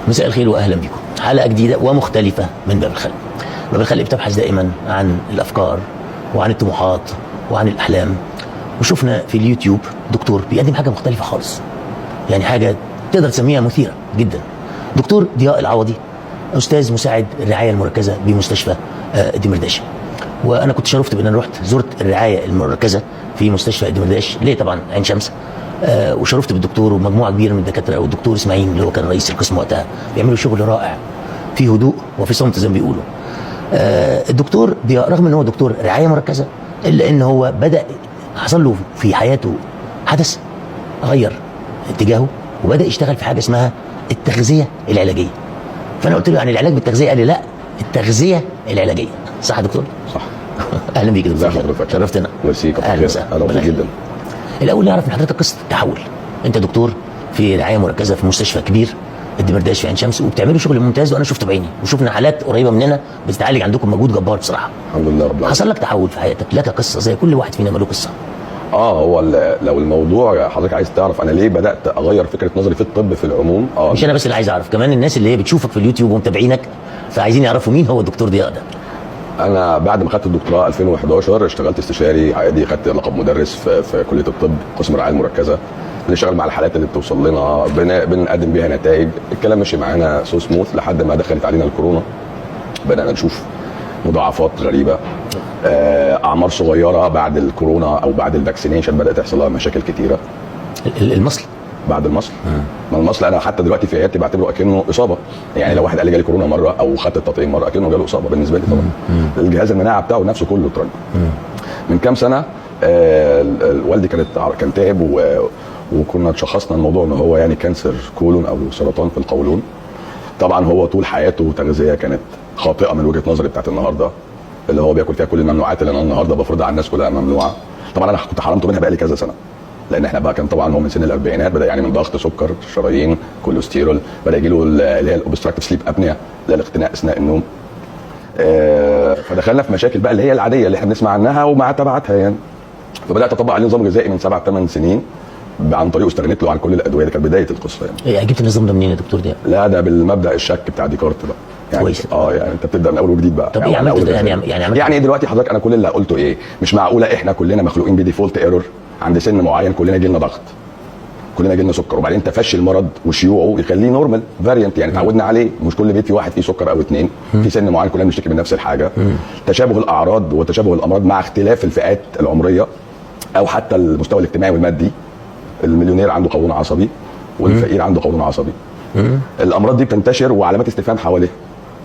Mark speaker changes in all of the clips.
Speaker 1: مساء الخير واهلا بكم. حلقه جديده ومختلفه من باب الخلق. باب الخلق بتبحث دائما عن الافكار وعن الطموحات وعن الاحلام. وشفنا في اليوتيوب دكتور بيقدم حاجه مختلفه خالص، يعني حاجه تقدر تسميها مثيره جدا. دكتور ضياء العوضي استاذ مساعد الرعايه المركزه بمستشفى الدمرداش. وانا كنت شرفت بان انا رحت زرت الرعايه المركزه في مستشفى الدمرداش، ليه طبعا عين شمس. وشرفت بالدكتور ومجموعه كبيره من الدكاتره، والدكتور اسماعيل اللي هو كان رئيس القسم وقتها، بيعملوا شغل رائع في هدوء وفي صمت زي ما بيقولوا. الدكتور ضياء رغم ان هو دكتور رعايه مركزه، الا ان هو بدا حصل له في حياته حدث غير اتجاهه، وبدا يشتغل في حاجه اسمها التغذيه العلاجيه. فانا قلت له يعني العلاج بالتغذيه؟ قال لي لا، التغذيه العلاجيه. صح يا دكتور؟
Speaker 2: صح.
Speaker 1: اهلا بيك يا دكتور، شرفتنا.
Speaker 2: ميرسي.
Speaker 1: اهلا وسهلا.
Speaker 2: اهلا جدا.
Speaker 1: الاول نعرف من حضرتك قصه التحول. انت دكتور في رعايه مركزه في مستشفى كبير الدمرداش في عين شمس، وبتعملوا شغل ممتاز، وانا شفته بعيني، وشفنا حالات قريبه مننا بتتعالج عندكم، مجهود جبار بصراحه.
Speaker 2: الحمد لله رب العالمين.
Speaker 1: حصل لك تحول في حياتك، لك قصه زي كل واحد فينا له قصه.
Speaker 2: هو لو الموضوع حضرتك عايز تعرف انا ليه بدات اغير فكره نظري في الطب في العموم،
Speaker 1: مش انا بس اللي عايز اعرف، كمان الناس اللي هي بتشوفك في اليوتيوب ومتابعينك، فعايزين يعرفوا مين هو الدكتور ضياء ده.
Speaker 2: انا بعد ما خدت الدكتوراه 2011 اشتغلت استشاري عادي، خدت لقب مدرس في كليه الطب قسم الرعايه المركزه، بنشتغل مع الحالات اللي بتوصل لنا، بنقدم بيها نتائج. الكلام ماشي معانا سو سموث لحد ما دخلت علينا الكورونا، بدانا نشوف مضاعفات غريبه. اعمار صغيره بعد الكورونا او بعد الفاكسينيشن بدات يحصل لها مشاكل كتيره.
Speaker 1: المصل
Speaker 2: بعد المصل، ما المصل انا حتى دلوقتي في عيادتي بعتبره اكنه اصابه، يعني لو واحد قال لي جالي كورونا مره او خدت التطعيم مره اكنه جاله اصابه بالنسبه لي طبعا. الجهاز المناعه بتاعه نفسه كله اترج. من كام سنه والدي كان تعب وكنا شخصنا الموضوع ان هو يعني كانسر كولون او سرطان في القولون. طبعا هو طول حياته تغذيه كانت خاطئه من وجهه نظري بتاعت النهارده، اللي هو بياكل فيها كل الممنوعات اللي انا النهارده بفرضها على الناس كلها ممنوعه. طبعا انا كنت حرمته منها بقالي كذا سنه، لان احنا بقى كان طبعا هو من سن الاربعينات بدا يعني من ضغط، سكر، شرايين، كوليسترول، بدا يجي له اللي هي الاوبستراكتيف سليب ابنيا، اللي هي الاختناق اثناء النوم. فدخلنا في مشاكل بقى اللي هي العاديه اللي احنا بنسمع عنها ومع تبعاتها يعني. فبدات اطبق عليه نظام غذائي من 7-8 سنين عن طريقه استغنيت له عن كل الادويه. دي كانت بدايه القصه يعني.
Speaker 1: جبت النظام ده منين يا دكتور ده؟
Speaker 2: لا ده بالمبدا الشك بتاع ديكارت بقى يعني.
Speaker 1: كويس.
Speaker 2: يعني انت بتبدا من اول وجديد بقى.
Speaker 1: طب ايه عملت يعني
Speaker 2: دلوقتي حضرتك انا كل اللي قلته ايه؟ مش معقوله احنا كلنا مخلوقين بديفولت ايرور، عند سن معين كلنا جيلنا ضغط، كلنا جيلنا سكر، وبعدين تفشي المرض وشيوعه يخليه نورمال فاريانت، يعني اتعودنا عليه. مش كل بيت في واحد فيه سكر او اتنين، في سن معين كلنا بنشتكي من نفس الحاجه. تشابه الاعراض وتشابه الامراض مع اختلاف الفئات العمريه او حتى المستوى الاجتماعي والمادي. المليونير عنده قولون عصبي والفقير عنده قولون عصبي. الامراض دي بتنتشر وعلامات استفهام حواليها.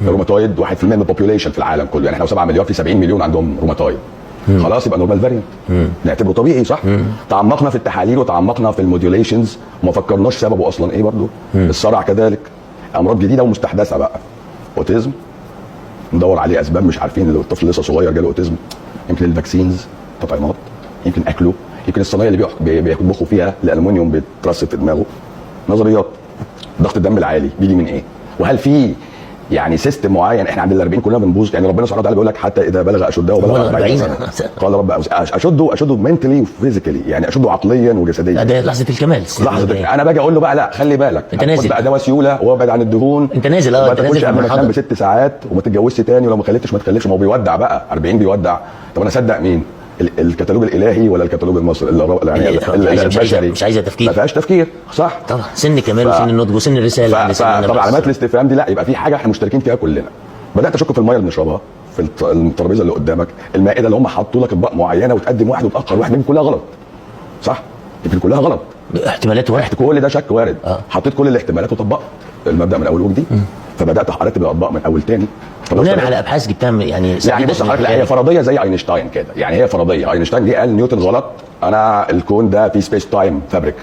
Speaker 2: الروماتويد 1% من البوبيوليشن في العالم كله، يعني احنا لو 7 مليار في 70 مليون عندهم روماتويد. خلاص يبقى نورمال فاريانت، نعتبره طبيعي صح. تعمقنا في التحاليل وتعمقنا في الموديوليشنز وما فكرناش سببه اصلا ايه برضه. الصرع كذلك، امراض جديده ومستحدثه بقى. اوتيزم ندور عليه اسباب، مش عارفين. لو الطفل لسه صغير جاله اوتيزم، يمكن الفاكسينز، تطعيمات، يمكن اكله، يمكن الصينيه اللي بيطبخوا فيها الالومنيوم بيترسب في دماغه. نظريات. ضغط الدم العالي بيجي من ايه؟ وهل في يعني سيستم معين؟ احنا عند ال40 كلنا بنبوظ، يعني ربنا سبحانه وتعالى بيقول لك حتى اذا بلغ اشده وبلغ 40 سنه قال رب اشده منتلي وفيزيكالي، يعني اشده عقليا وجسديا.
Speaker 1: ده لحظه الكمال.
Speaker 2: لحظه انا باجي اقول له بقى لا خلي بالك،
Speaker 1: انت نازل
Speaker 2: بقى دواء سيوله وابعد عن الدهون،
Speaker 1: انت نازل.
Speaker 2: انت نازل قبل ما تنام ب6 ساعات وما تتجوزش تاني، ولو ما خلفتش ما تخلفش. ما هو بيودع بقى 40 بيودع. طب انا اصدق مين؟ الكتالوج الالهي ولا الكتالوج المصري يعني البشري؟
Speaker 1: مش عايزه تفكير،
Speaker 2: ما فيهاش تفكير صح.
Speaker 1: طبعا سن كمال وسن النضج وسن الرساله.
Speaker 2: طبعا علامات الاستفهام دي لا، يبقى في حاجه احنا مشتركين فيها كلنا. بدات اشك في الميه اللي بنشربها، في الترابيزه اللي قدامك، المائده اللي هم حطوا لك اطباق معينه وتقدم واحد وتاخر واحد، يمكن كلها غلط صح، يمكن كلها غلط،
Speaker 1: احتمالات وارد،
Speaker 2: كل ده شك وارد. حطيت كل الاحتمالات وطبقت المبدا من اول وجديد. فبدات ارتب الاطباق من اول تاني
Speaker 1: بناء على ابحاث جبتها يعني
Speaker 2: بص حضرتك، لا هي فرضيه زي اينشتاين كده، يعني هي فرضيه. اينشتاين جه قال نيوتن غلط، انا الكون ده في سبيس تايم فابريك،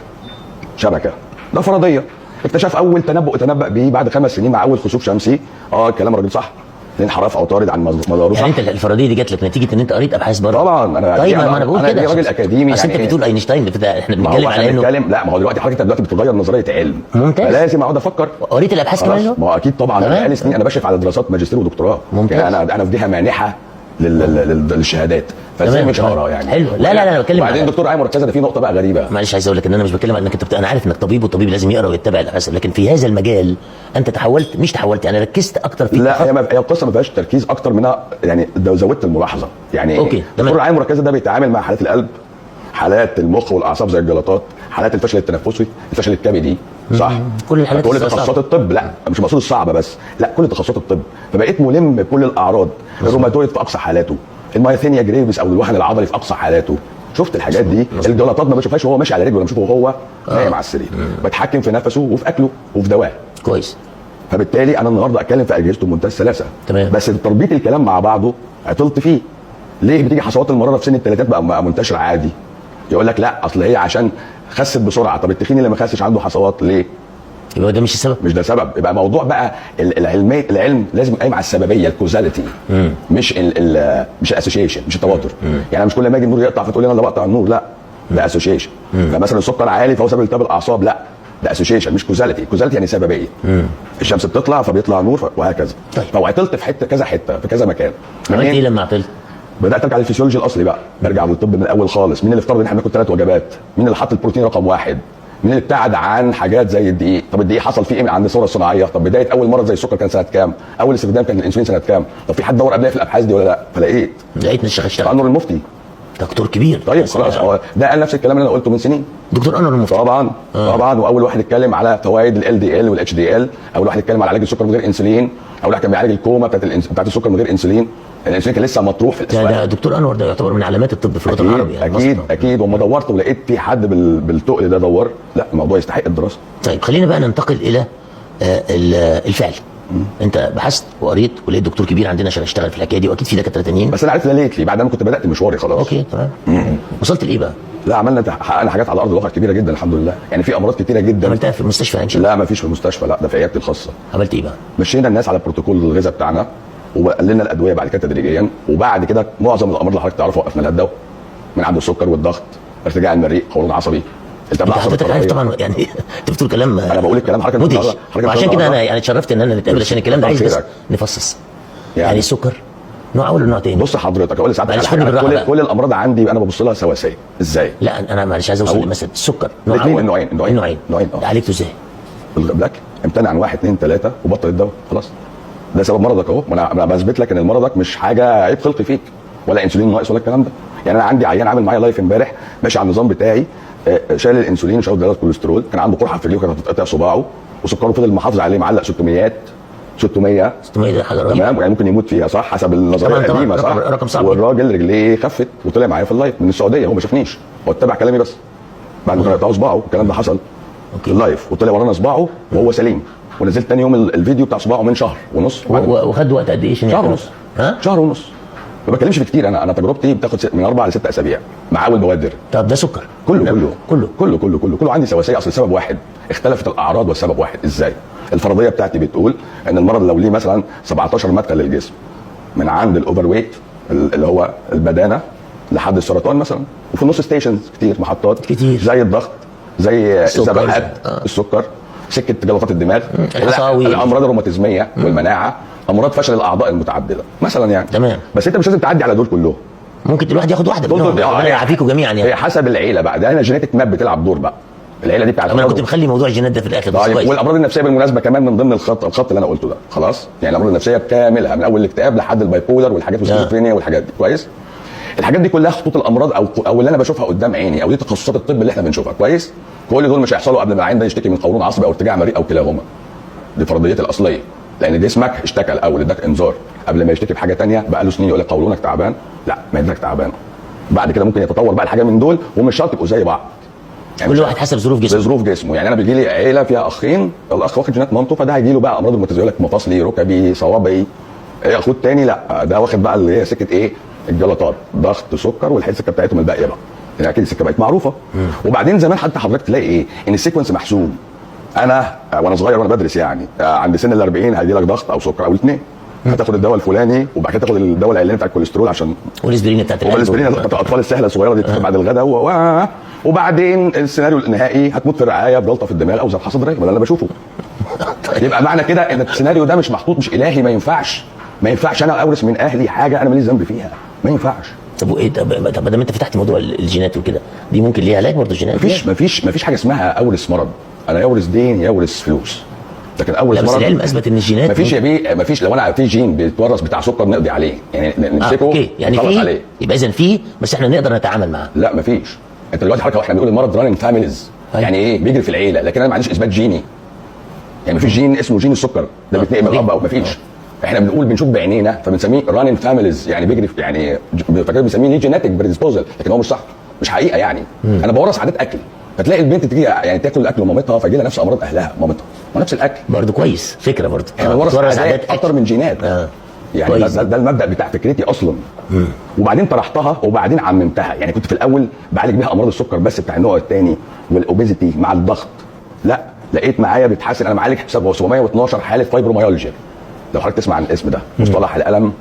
Speaker 2: شبكه، ده فرضيه. اكتشف اول تنبأ بيه بعد 5 سنين مع اول خسوف شمسي. الكلام الراجل صح، انحراف عطارد عن مداره صح.
Speaker 1: يعني انت الفرضيه دي جات لك نتيجه ان انت قريت ابحاث بره؟
Speaker 2: طبعا انا
Speaker 1: طيب انا بقول كده
Speaker 2: راجل اكاديمي.
Speaker 1: اصل انت بتقول اينشتاين بتاع، احنا بنتكلم على انه
Speaker 2: لا، ما هو دلوقتي حضرتك دلوقتي بتغير نظريه علم،
Speaker 1: ممتاز،
Speaker 2: فلازم اقعد افكر.
Speaker 1: قريت الابحاث كمان؟
Speaker 2: ما هو اكيد طبعا. انا بقالي سنين انا بشرف على دراسات ماجستير ودكتوراه،
Speaker 1: ممتاز.
Speaker 2: يعني انا في جهه مانحه للشهادات، فازاي مش هقرا يعني؟
Speaker 1: حلو. لا انا بتكلم.
Speaker 2: وبعدين دكتور عايز مركزه، ده في نقطه بقى غريبه.
Speaker 1: معلش عايز اقول لك ان انا مش بتكلم انك انت انا عارف انك طبيب، والطبيب لازم يقرا ويتبع الابحاث، لكن في هذا المجال انت تحولت يعني ركزت اكتر في
Speaker 2: لا هي القصه ما فيهاش تركيز اكتر منها، يعني زودت الملاحظه يعني.
Speaker 1: اوكي
Speaker 2: دكتور عام مركزه ده بيتعامل مع حالات القلب، حالات المخ والاعصاب زي الجلطات، حالات الفشل التنفسي، الفشل الكبدي، صح؟
Speaker 1: كل الحالات
Speaker 2: كل تخصصات الطب. لا مش مقصود الصعبه بس، لا كل تخصصات الطب. فبقيت ملم بكل الاعراض، الروماتويد في اقصى حالاته، المايثينيا جريفيس او الوهن العضلي في اقصى حالاته. شفت الحاجات دي؟ الجلطات ما بشوفهاش وهو ماشي على رجله، انا بشوفه وهو نايم على السرير. بتحكم في نفسه وفي اكله وفي دواه.
Speaker 1: كويس.
Speaker 2: فبالتالي انا النهارده اتكلم في اجهزته بمنتهى السلاسه.
Speaker 1: تمام.
Speaker 2: بس تربيط الكلام مع بعضه عطلت فيه. ليه بتيجي حصوات المراره في سن الثلاثينات بقى منتشره عادي؟ يقول لك لا اصل هي عشان خست بسرعه. طب التخين اللي ما خسش عنده حصوات ليه؟
Speaker 1: يبقى ده مش السبب.
Speaker 2: مش ده سبب. يبقى موضوع بقى العلم لازم قايم على السببيه، الكوزاليتي، مش مش الاسوشيشن، مش التواتر. يعني انا مش كل ما اجي النور يقطع فتقول لي انا اللي بقطع النور، لا ده اسوشيشن. فمثلا السكر عالي فهو سبب التهاب الاعصاب، لا ده اسوشيشن مش كوزاليتي. الكوزاليتي يعني سببيه. الشمس بتطلع فبيطلع نور وهكذا.
Speaker 1: طيب.
Speaker 2: فعطلت في حته في كذا مكان.
Speaker 1: عملت ايه لما عطلت؟
Speaker 2: بدات ارجع للفسيولوجي الاصلي بقى، برجع للطب من الاول خالص. مين اللي افترض ان احنا بناكل 3 وجبات؟ مين اللي حط البروتين رقم 1؟ مين اللي ابتعد عن حاجات زي الدقيق؟ طب الدقيق حصل فيه ايه عند الثوره الصناعيه؟ طب بدايه اول مرض زي السكر كان سنه كام؟ اول استخدام كان الانسولين سنه كام؟ طب في حد دور قبلها في الابحاث دي ولا لا؟ فلقيت
Speaker 1: الشيخ اشتغل
Speaker 2: انور المفتي،
Speaker 1: دكتور كبير.
Speaker 2: طيب خلاص هو ده قال نفس الكلام اللي انا قلته من سنين.
Speaker 1: دكتور انور المفتي
Speaker 2: طبعا طبعا. واول واحد اتكلم على فوائد ال دي ال والاتش دي ال، اول واحد اتكلم على علاج السكر من غير انسولين، اول واحد كان بيعالج الكوما بتاعت السكر من غير انسولين. الانسولين كان لسه مطروح في الاسواق.
Speaker 1: ده دكتور انور ده يعتبر من علامات الطب في الوطن العربي يعني.
Speaker 2: اكيد وما دورت ولقيت في حد بالتقل ده دور، لا الموضوع يستحق الدراسه.
Speaker 1: طيب خلينا بقى ننتقل الى الفعل. انت بحثت وقريت ولقيت دكتور كبير عندنا عشان اشتغل في الحكايه دي، واكيد في دكاتره تانيين.
Speaker 2: بس انا عرفت ده ليت لي بعد ما كنت بدات مشواري خلاص.
Speaker 1: اوكي تمام. وصلت لايه بقى؟
Speaker 2: لا حققنا حاجات على ارض الواقع كبيره جدا الحمد لله. يعني في امراض كتيره جدا
Speaker 1: عملتها في المستشفى عين شمس؟
Speaker 2: لا ما فيش في المستشفى، لا ده في عيادتي الخاصه.
Speaker 1: عملت ايه بقى؟
Speaker 2: مشينا الناس على بروتوكول الغذاء بتاعنا، وقللنا الادويه بعد كده تدريجيا، وبعد كده معظم الامراض اللي حضرتك تعرفها وقفنا لها الدواء، من عند السكر والضغط، ارتجاع المريء، قولون عصبي.
Speaker 1: انت حضرتك عارف طبعا يعني انت بتقول كلام
Speaker 2: انا بقول الكلام حضرتك
Speaker 1: مدهش، وعشان كده انا يعني اتشرفت ان انا نتقابل عشان الكلام ده عايز بس نفصص. يعني السكر نوع اول ونوع تاني.
Speaker 2: بص حضرتك اقول لساعتك كل الامراض عندي انا ببص لها سواسيه. ازاي؟
Speaker 1: لا انا معلش عايز اوصل لمثلا السكر نوع اول نوعين عالجته ازاي؟
Speaker 2: بالاكل. امتنع عن 1 2 3 وبطل الدواء خلاص. ده سبب مرضك اهو. انا بثبت لك ان مرضك مش حاجه عيب خلقي فيك ولا انسولين ناقص ولا الكلام ده. يعني انا عندي عيان عامل معايا لايف امبارح ماشي على النظام بتاعي، شايل الانسولين وشايل درجه الكوليسترول، كان عنده قرحه في رجليه وكانت هتتقطع صباعه، وسكره فضل محافظ عليه معلق 600
Speaker 1: ده حاجه رهيبه.
Speaker 2: تمام. يعني ممكن يموت فيها صح حسب النظريه القديمه صح.
Speaker 1: رقم صعب.
Speaker 2: والراجل رجليه خفت وطلع معايا في اللايف من السعوديه، هو ما شافنيش، هو اتبع كلامي بس. بعد ما كان يقطعوا صباعه الكلام ده حصل في اللايف، وطلع ورانا صباعه وهو سليم، ونزلت تاني يوم الفيديو بتاع صباعه من شهر ونص.
Speaker 1: وخد وقت قد ايه؟
Speaker 2: شهر ونص. شهر ونص. ما بتكلمش في كتير. انا تجربتي بتاخد من 4 ل 6 اسابيع مع اول بوادر.
Speaker 1: طب ده سكر
Speaker 2: كله عندي سواسيه. اصل سبب واحد، اختلفت الاعراض والسبب واحد. ازاي؟ الفرضيه بتاعتي بتقول ان المرض لو ليه مثلا 17 مدخل للجسم، من عند الاوفر ويت اللي هو البدانه لحد السرطان مثلا، وفي النص ستيشنز كتير، محطات
Speaker 1: كتير
Speaker 2: زي الضغط، زي الذبحات، السكر، سكه جلطات الدماغ، الامراض الروماتيزميه والمناعه، امراض فشل الاعضاء المتعدده مثلا يعني.
Speaker 1: تمام.
Speaker 2: بس انت مش لازم تعدي على دول كلهم.
Speaker 1: ممكن الواحد ياخد واحده ربنا يعافيكم جميعا يعني.
Speaker 2: هي حسب العيله بقى، ده هنا جينيتك ماب بتلعب دور بقى. العيله دي بتاعت
Speaker 1: انا كنت مخلي موضوع الجينات ده في الاخر بس
Speaker 2: كويس. والامراض النفسيه بالمناسبه كمان من ضمن الخط اللي انا قلته ده خلاص. يعني الامراض النفسيه بكاملها من اول الاكتئاب لحد البايبولر والحاجات السكيزوفرينيا والحاجات دي كويس. الحاجات دي كلها خطوط الامراض او اللي انا بشوفها قدام عيني، او دي تخصصات الطب اللي احنا بنشوفها كويس. كل دول مش هيحصلوا قبل ما العين ده يشتكي من قولون عصبي او ارتجاع مريء او كلاهما. دي فرضيتي الاصليه، لان جسمك اشتكى الاول اداك انذار قبل ما يشتكي بحاجه ثانيه بقى له سنين يقول لك قولونك تعبان، لا ما يدك تعبان. بعد كده ممكن يتطور بقى الحاجه من دول، ومش شرط يبقوا زي بعض.
Speaker 1: يعني كل واحد حسب ظروف جسمه.
Speaker 2: ظروف جسمه. يعني انا بيجي لي عيله فيها اخين، الاخ واخد جينات مامته فده هيجي له بقى امراض روماتيزميه، يقول لك مفاصلي، ركبي، صوابعي. اخوه الثاني لا ده واخد بقى اللي هي سكه ايه؟ الجلطات، ضغط، سكر، والسكه بتاعتهم الباقيه بقى. يعني اكيد السكه بقت معروفه. وبعدين زمان حتى حضرتك تلاقي ايه؟ ان السيكونس محسوم. انا وانا صغير وانا بدرس يعني عند سن ال 40 هيجي لك ضغط او سكر او الاثنين. هتاخد الدواء الفلاني وبعد كده تاخد الدواء العلاني بتاع الكوليسترول عشان
Speaker 1: والاسبرين بتاعت
Speaker 2: والاسبرين بتاعت الاطفال السهله الصغيره دي بعد الغداء وبعدين السيناريو النهائي هتموت في الرعايه بجلطه في الدماغ او ذبحه صدريه. ولا انا بشوفه. يبقى معنى كده ان السيناريو ده مش محطوط، مش الهي، ما ينفعش ما ينفعش انا اورث من اهلي حاجه انا ماليش ذنب فيها، ما ينفعش.
Speaker 1: طب وايه؟ طب ما دام انت فتحت موضوع الجينات وكده، دي ممكن ليها علاج برضه الجينات؟
Speaker 2: مفيش حاجه اسمها اورث مرض، انا يورث دين يورث فلوس، لكن اورث
Speaker 1: مرض. بس العلم اثبت ان الجينات
Speaker 2: مفيش يا بيه، مفيش. لو انا في جين بيتورث بتاع سكر نقضي عليه، يعني نمسكه
Speaker 1: اوكي، يعني
Speaker 2: نخلص
Speaker 1: في،
Speaker 2: عليه.
Speaker 1: يبقى اذا في، بس احنا نقدر نتعامل معاه.
Speaker 2: لا مفيش. انت دلوقتي حضرتك احنا بنقول المرض رانين فاميليز، يعني ايه؟ بيجري في العيله، لكن انا ما عنديش اثبات جيني. يعني مفيش جين اسمه جين السكر ده بيتنقل من الاب او مفيش. احنا بنقول بنشوف بعينينا فبنسميه رانين فاميليز، يعني بيجري يعني فاكر بنسميه ليه جيناتيك بريدسبوزل، لكن هو مش صح، مش حقيقه يعني. انا بورث عادات اكل، فتلاقي البنت تيجي يعني تاكل اكل مامتها فيجي لها نفس امراض اهلها مامتها، ونفس الاكل
Speaker 1: برضه كويس، فكره برضه.
Speaker 2: احنا بنورث عادات اكتر من جينات. يعني ده المبدا بتاع فكرتي اصلا. وبعدين طرحتها وبعدين عممتها، يعني كنت في الاول بعالج بيها امراض السكر بس بتاع النوع الثاني والاوبيزيتي مع الضغط، لا لقيت معايا بيتحسن. انا معالج 712 حاله فايبروميالجيا، لو حضرتك تسمع عن الاسم ده، مصطلح الالم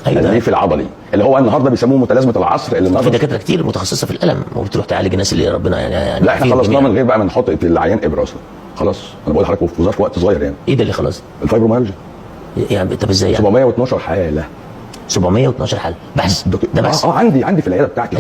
Speaker 2: الليفي العضلي اللي هو النهارده بيسموه متلازمه العصر. اللي
Speaker 1: في دكاتره كتير متخصصه في الالم وبتروح تعالج الناس اللي ربنا يعني
Speaker 2: لا احنا خلصناه من غير بقى ما نحط في العيان ابره اصلا، خلاص. انا بقول لحضرتك في ظرف وقت صغير يعني.
Speaker 1: ايه ده اللي خلاص؟
Speaker 2: الفايبروميالجيا.
Speaker 1: يعني طب ازاي يعني؟
Speaker 2: 712 حاله.
Speaker 1: 712 حاله بس؟ ده بس؟
Speaker 2: عندي في العياده بتاعتي